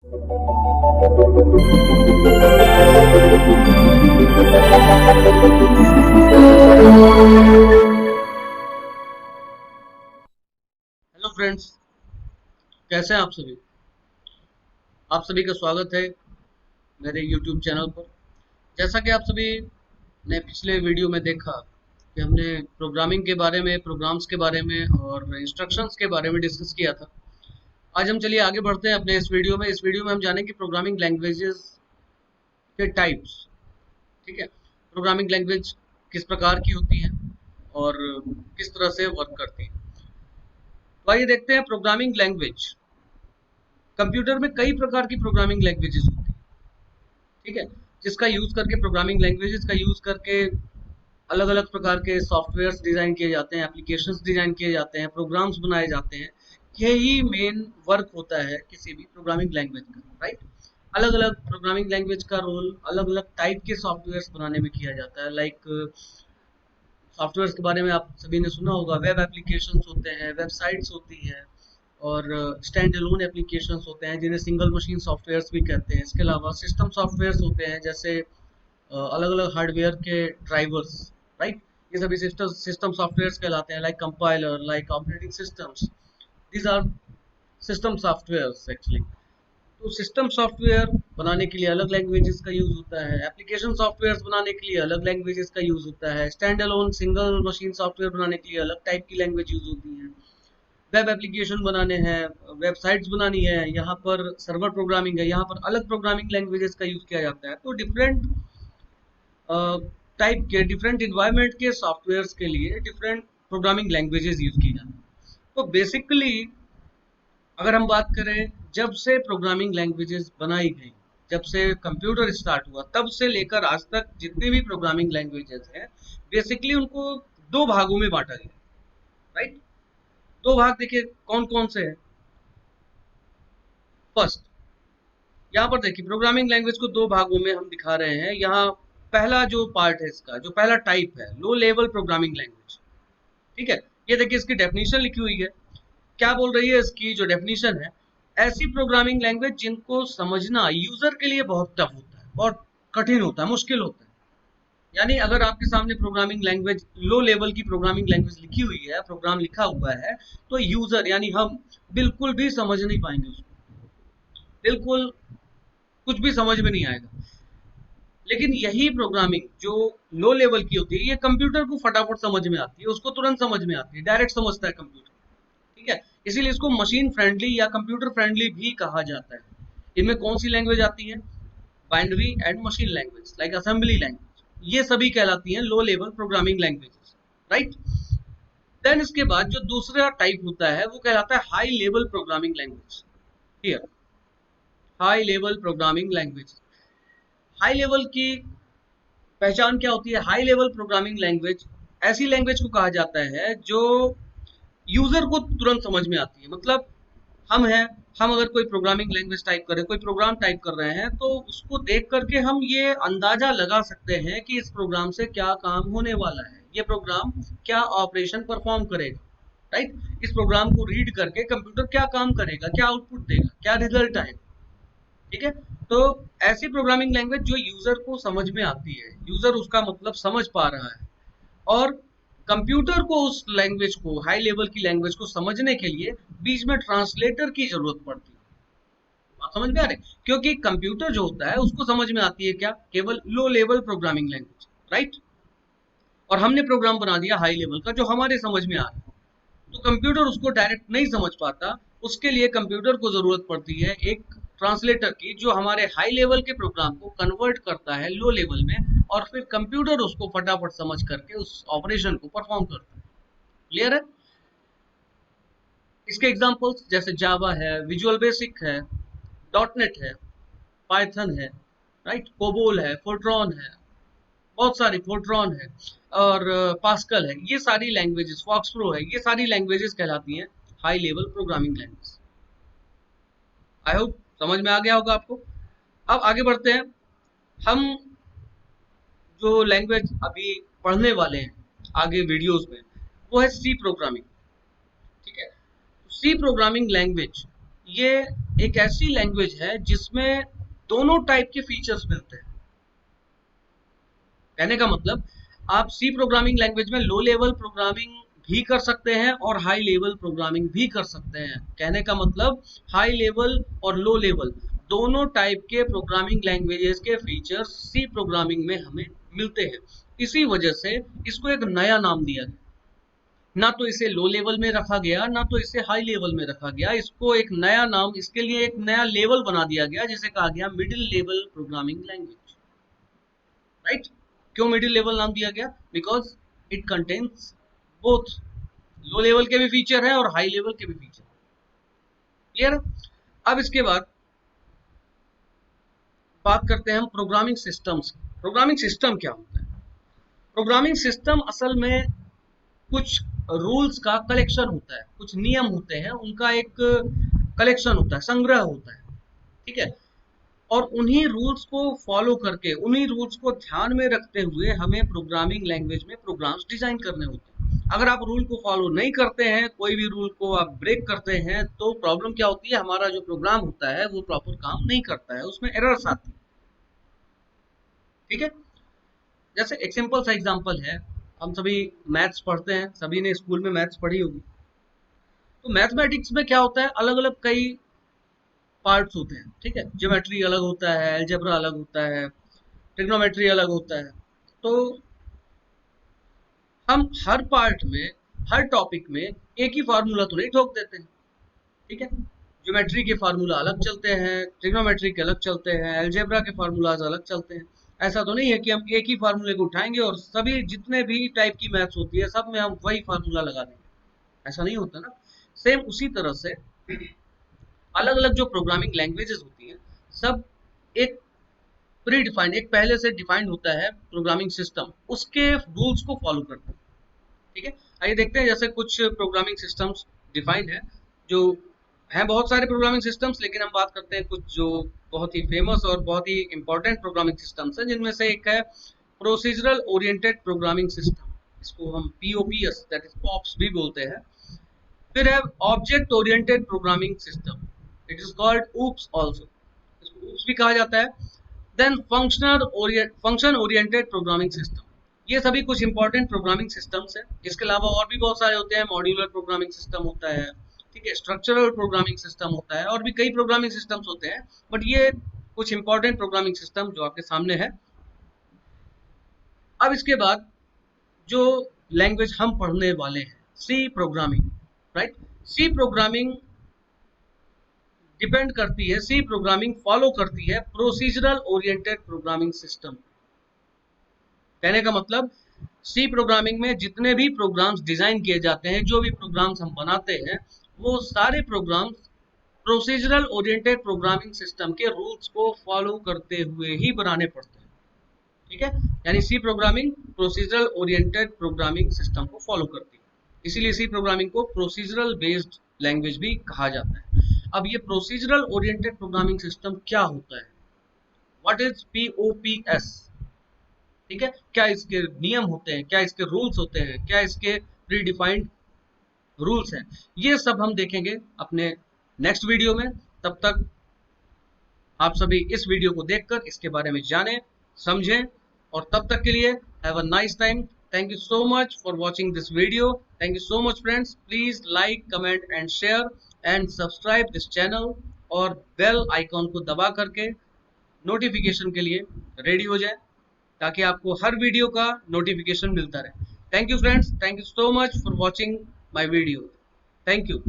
Hello friends, कैसे हैं आप सभी। आप सभी का स्वागत है मेरे YouTube चैनल पर। जैसा कि आप सभी ने पिछले वीडियो में देखा कि हमने प्रोग्रामिंग के बारे में, प्रोग्राम्स के बारे में और इंस्ट्रक्शंस के बारे में डिस्कस किया था। आज हम चलिए आगे बढ़ते हैं अपने इस वीडियो में। हम जानेंगे प्रोग्रामिंग लैंग्वेजेस के टाइप्स। ठीक है, प्रोग्रामिंग लैंग्वेज किस प्रकार की होती है और किस तरह से वर्क करती है। तो आइए देखते हैं प्रोग्रामिंग लैंग्वेज। कंप्यूटर में कई प्रकार की प्रोग्रामिंग लैंग्वेजेस होती है। ठीक है, जिसका यूज करके, प्रोग्रामिंग लैंग्वेजेस का यूज करके अलग अलग प्रकार के सॉफ्टवेयर्स डिजाइन किए जाते हैं, एप्लीकेशंस डिजाइन किए जाते हैं, प्रोग्राम्स बनाए जाते हैं। यही मेन वर्क होता है किसी भी प्रोग्रामिंग लैंग्वेज का, राइट। अलग अलग प्रोग्रामिंग लैंग्वेज का रोल अलग अलग टाइप के सॉफ्टवेयर्स बनाने में किया जाता है। लाइक सॉफ्टवेयर्स के बारे में आप सभी ने सुना होगा, वेब एप्लीकेशंस होते हैं, वेबसाइट्स होती है और स्टैंड अलोन एप्लीकेशंस होते हैं जिन्हें सिंगल मशीन सॉफ्टवेयर्स भी कहते हैं। इसके अलावा सिस्टम सॉफ्टवेयर्स होते हैं, जैसे अलग अलग हार्डवेयर के ड्राइवर्स, राइट। ये सभी सिस्टम सॉफ्टवेयर्स कहलाते हैं, like compiler, like operating systems. These are system softwares actually. तो सिस्टम सॉफ्टवेयर बनाने के लिए अलग लैंग्वेजेस का यूज होता है, एप्लीकेशन सॉफ्टवेयर्स बनाने के लिए अलग लैंग्वेजेस का यूज होता है, stand alone single machine software बनाने के लिए अलग टाइप की लैंग्वेज यूज होती है। वेब एप्लीकेशन बनाने हैं, वेबसाइट्स बनानी है, यहाँ पर सर्वर प्रोग्रामिंग है, यहाँ पर अलग प्रोग्रामिंग लैंग्वेजेस का यूज किया जाता है। तो डिफरेंट टाइप के, डिफरेंट इन्वायरमेंट के सॉफ्टवेयर्स के लिए डिफरेंट प्रोग्रामिंग लैंग्वेजेस यूज की जाती है। तो बेसिकली अगर हम बात करें, जब से प्रोग्रामिंग लैंग्वेजेस बनाई गई, जब से कंप्यूटर स्टार्ट हुआ, तब से लेकर आज तक जितनी भी प्रोग्रामिंग लैंग्वेजेस हैं, बेसिकली उनको दो भागों में बांटा गया, राइट। दो भाग देखिए कौन कौन से हैं। फर्स्ट, यहाँ पर देखिए प्रोग्रामिंग लैंग्वेज को दो भागों में हम दिखा रहे हैं। यहाँ पहला जो पार्ट है, इसका जो पहला टाइप है, लो लेवल प्रोग्रामिंग लैंग्वेज। ठीक है, ये देखिए इसकी डेफिनेशन लिखी हुई है। क्या बोल रही है इसकी जो डेफिनेशन है, ऐसी प्रोग्रामिंग लैंग्वेज जिनको समझना यूजर के लिए बहुत टफ होता है, बहुत कठिन होता है, मुश्किल होता है। यानी अगर आपके सामने प्रोग्रामिंग लैंग्वेज, लो लेवल की प्रोग्रामिंग लैंग्वेज लिखी हुई है, प्रोग्राम लिखा हुआ है, तो यूजर यानी हम बिल्कुल भी समझ नहीं पाएंगे उसको, बिल्कुल कुछ भी समझ में नहीं आएगा। लेकिन यही प्रोग्रामिंग जो लो लेवल की होती है, ये कंप्यूटर को फटाफट समझ में आती है, उसको तुरंत समझ में आती है, डायरेक्ट समझता है कंप्यूटर। ठीक है, इसीलिए इसको मशीन फ्रेंडली या कंप्यूटर फ्रेंडली भी कहा जाता है। इनमें कौन सी लैंग्वेज आती है? Binary and machine language, like assembly language, ये सभी कहलाती हैं low level programming languages, right. Then इसके बाद जो दूसरा टाइप होता है वो कहलाता है high level programming language. Here, high level programming language. High level की पहचान क्या होती है? हाई लेवल प्रोग्रामिंग लैंग्वेज ऐसी लैंग्वेज को कहा जाता है जो यूजर को तुरंत समझ में आती है। मतलब हम हैं, हम अगर कोई प्रोग्रामिंग लैंग्वेज टाइप कर रहे हैं, कोई प्रोग्राम टाइप कर रहे हैं, तो उसको देख करके हम ये अंदाजा लगा सकते हैं कि इस प्रोग्राम से क्या काम होने वाला है, ये प्रोग्राम क्या ऑपरेशन परफॉर्म करेगा, राइट। इस प्रोग्राम को रीड करके कंप्यूटर क्या काम करेगा, क्या आउटपुट देगा, क्या रिजल्ट आएगा। ठीक है, तो ऐसी प्रोग्रामिंग लैंग्वेज जो यूजर को समझ में आती है, यूजर उसका मतलब समझ पा रहा है, और कंप्यूटर को उस लैंग्वेज को, हाई लेवल की लैंग्वेज को समझने के लिए बीच में ट्रांसलेटर की जरूरत पड़ती है। आप समझ में आ रहे? क्योंकि कंप्यूटर जो होता है उसको समझ में आती है क्या? केवल लो लेवल प्रोग्रामिंग लैंग्वेज, राइट। और हमने प्रोग्राम बना दिया हाई लेवल का जो हमारे समझ में आ रहा है, तो कंप्यूटर उसको डायरेक्ट नहीं समझ पाता। उसके लिए कंप्यूटर को जरूरत पड़ती है एक ट्रांसलेटर की, जो हमारे हाई लेवल के प्रोग्राम को कन्वर्ट करता है लो लेवल में, और फिर कंप्यूटर उसको फटाफट समझ करके उस ऑपरेशन को परफॉर्म करता है। क्लियर है? इसके एग्जांपल्स जैसे जावा है, विजुअल बेसिक है, डॉट नेट है, पाइथन है, राइट, कोबोल है, फोर्ट्रॉन है, बहुत सारी, फोर्ट्रॉन है, और पास्कल है। ये सारी लैंग्वेजेस, फॉक्स प्रो है, ये सारी लैंग्वेजेस कहलाती हैं high level programming language. I hope समझ में आ गया होगा आपको। अब आगे बढ़ते हैं। हम जो लैंग्वेज अभी पढ़ने वाले हैं आगे वीडियोस में, वो है सी प्रोग्रामिंग। ठीक है, सी प्रोग्रामिंग लैंग्वेज ये एक ऐसी लैंग्वेज है जिसमें दोनों टाइप के फीचर्स मिलते हैं। कहने का मतलब आप सी प्रोग्रामिंग लैंग्वेज में लो लेवल प्रोग्रामिंग भी कर सकते हैं और हाई लेवल प्रोग्रामिंग भी कर सकते हैं। कहने का मतलब हाई लेवल और लो लेवल दोनों टाइप के प्रोग्रामिंग लैंग्वेजेस के फीचर्स सी प्रोग्रामिंग में हमें मिलते हैं। इसी वजह से इसको एक नया नाम दिया गया। ना तो इसे लो लेवल में रखा गया, ना तो इसे हाई लेवल में रखा गया। इसको एक नया नाम, इसके लिए एक नया लेवल बना दिया गया जिसे कहा गया middle level programming language. Right? क्यों मिडिल लेवल नाम दिया गया? Because it contains both, low level के भी फीचर है और हाई लेवल के भी फीचर। क्लियर? अब इसके बाद बात करते हैं हम प्रोग्रामिंग सिस्टम्स। प्रोग्रामिंग सिस्टम क्या होता है? प्रोग्रामिंग सिस्टम असल में कुछ रूल्स का कलेक्शन होता है, कुछ नियम होते हैं, उनका एक कलेक्शन होता है, संग्रह होता है। ठीक है? और उन्हीं रूल्स को फॉलो करके, उन्हीं रूल्स को ध्यान में रखते हुए हमें प्रोग्रामिंग लैंग्वेज में प्रोग्राम्स डिजाइन करने होते हैं। अगर आप रूल को फॉलो नहीं करते हैं, कोई भी रूल को आप ब्रेक करते हैं, तो प्रॉब्लम क्या होती है? हमारा जो प्रोग्राम होता है वो प्रॉपर काम नहीं करता है, उसमें एरर्स आती है। ठीक है? जैसे एक सिंपल सा एग्जांपल है, हम सभी मैथ्स पढ़ते हैं, सभी ने स्कूल में मैथ्स पढ़ी होगी। तो मैथमेटिक्स में क्या होता है? अलग अलग कई पार्ट्स होते हैं। ठीक है? ज्योमेट्री अलग होता है, अलजेब्रा अलग होता है, ट्रिग्नोमेट्री अलग होता है। तो हम हर पार्ट में, हर टॉपिक में एक ही फार्मूला तो नहीं ठोक देते हैं। ठीक है? ज्योमेट्री के फार्मूला अलग चलते हैं, ट्रिग्नोमेट्री के अलग चलते हैं, अलजेब्रा के फार्मूलाज अलग चलते हैं। ऐसा तो नहीं है कि हम एक ही फार्मूले को उठाएंगे और सभी जितने भी टाइप की मैथ्स होती है सब में हम वही फार्मूला लगा देंगे। ऐसा नहीं होता ना। सेम उसी तरह से अलग अलग जो प्रोग्रामिंग लैंग्वेजेस होती हैं, सब एक प्री डिफाइंड, एक पहले से डिफाइंड होता है प्रोग्रामिंग सिस्टम, उसके रूल्स को फॉलो करते हैं। ठीक है? आइए देखते हैं, जैसे कुछ प्रोग्रामिंग सिस्टम्स डिफाइंड है, जो हैं बहुत सारे प्रोग्रामिंग सिस्टम्स, लेकिन हम बात करते हैं कुछ जो बहुत ही फेमस और बहुत ही इंपॉर्टेंट प्रोग्रामिंग सिस्टम्स हैं, जिनमें से एक है प्रोसीजरल ओरिएंटेड प्रोग्रामिंग सिस्टम। इसको हम पीओपीएस, दैट इज पॉप्स भी बोलते हैं। फिर है object oriented programming system, it is called OOPS also, इसको ऊप्स भी कहा जाता है। Then function oriented programming system. ये सभी कुछ इंपॉर्टेंट प्रोग्रामिंग सिस्टम्स हैं। इसके अलावा और भी बहुत सारे होते हैं, मॉड्यूलर प्रोग्रामिंग सिस्टम होता है, ठीक है, स्ट्रक्चरल प्रोग्रामिंग सिस्टम होता है, और भी कई प्रोग्रामिंग सिस्टम्स होते हैं, बट ये कुछ इंपॉर्टेंट प्रोग्रामिंग सिस्टम जो आपके सामने है। अब इसके बाद जो लैंग्वेज हम पढ़ने वाले हैं, C programming. Right? C programming depend करती है, सी प्रोग्रामिंग फॉलो करती है प्रोसीजरल ओरिएंटेड प्रोग्रामिंग सिस्टम। कहने का मतलब सी प्रोग्रामिंग में जितने भी प्रोग्राम्स डिजाइन किए जाते हैं, जो भी प्रोग्राम्स हम बनाते हैं, वो सारे programs procedural oriented programming system के रूल्स को फॉलो करते हुए ही बनाने पड़ते हैं। ठीक है? यानी C programming procedural oriented programming system को फॉलो करती है, इसीलिए सी प्रोग्रामिंग को प्रोसीजरल बेस्ड लैंग्वेज भी कहा जाता है। अब ये प्रोसीजरल ओरिएंटेड प्रोग्रामिंग सिस्टम क्या होता है? What is POPS? ठीक है? क्या इसके नियम होते हैं, क्या इसके रूल्स होते हैं, क्या इसके प्री डिफाइंड रूल्स हैं? ये सब हम देखेंगे अपने नेक्स्ट वीडियो में। तब तक आप सभी इस वीडियो को देखकर इसके बारे में जानें, समझें, और तब तक के लिए have a nice time. Thank you so much for watching this video. Thank you so much friends. Please like, comment and share and subscribe this channel, और बेल आइकॉन को दबा करके नोटिफिकेशन के लिए रेडी हो जाए, ताकि आपको हर वीडियो का नोटिफिकेशन मिलता रहे। Thank you friends, thank you so much for watching my video. Thank you.